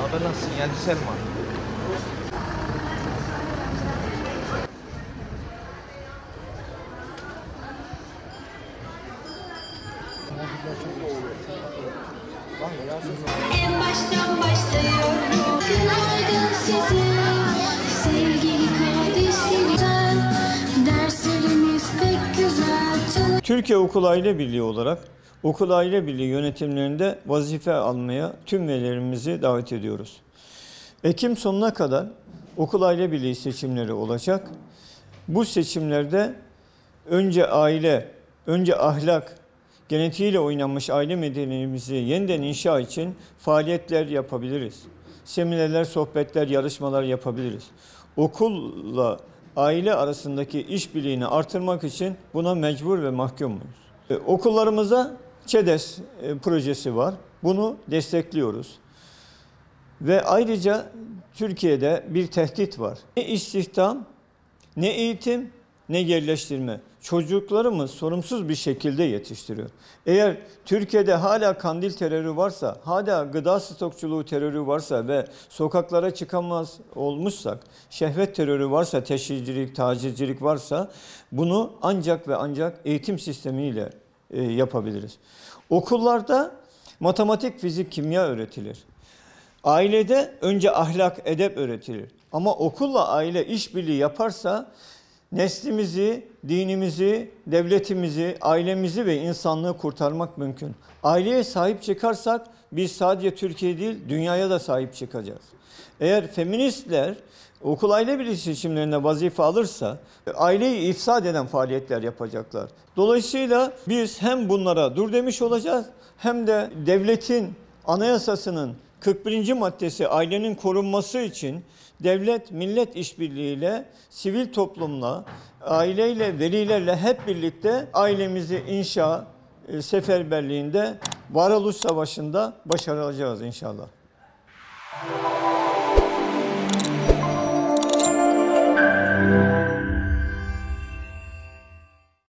Haber nasılsın? Geldi Selma. En baştan başlıyorum. Günaydın size, sevgili kardeşlerim. Derslerimiz pek güzel. Türkiye Okul Aile Birliği olarak Okul Aile Birliği yönetimlerinde vazife almaya tüm velilerimizi davet ediyoruz. Ekim sonuna kadar Okul Aile Birliği seçimleri olacak. Bu seçimlerde önce aile, önce ahlak, genetiğiyle oynanmış aile medeniyetimizi yeniden inşa için faaliyetler yapabiliriz. Seminerler, sohbetler, yarışmalar yapabiliriz. Okulla aile arasındaki işbirliğini artırmak için buna mecbur ve mahkumuz. Okullarımıza ÇEDES projesi var. Bunu destekliyoruz. Ve ayrıca Türkiye'de bir tehdit var. Ne istihdam, ne eğitim, ne yerleştirme. Çocuklarımız sorumsuz bir şekilde yetiştiriyor. Eğer Türkiye'de hala kandil terörü varsa, hala gıda stokçuluğu terörü varsa ve sokaklara çıkamaz olmuşsak, şehvet terörü varsa, teşhircilik, tacizcilik varsa bunu ancak ve ancak eğitim sistemiyle yapabiliriz. Okullarda matematik, fizik, kimya öğretilir. Ailede önce ahlak, edep öğretilir. Ama okulla aile işbirliği yaparsa neslimizi, dinimizi, devletimizi, ailemizi ve insanlığı kurtarmak mümkün. Aileye sahip çıkarsak biz sadece Türkiye değil, dünyaya da sahip çıkacağız. Eğer feministler okul aile birliği seçimlerinde vazife alırsa aileyi ifsad eden faaliyetler yapacaklar. Dolayısıyla biz hem bunlara dur demiş olacağız hem de devletin anayasasının 41. maddesi ailenin korunması için devlet millet işbirliğiyle, sivil toplumla, aileyle, velilerle hep birlikte ailemizi inşa seferberliğinde, varoluş savaşında başaracağız inşallah.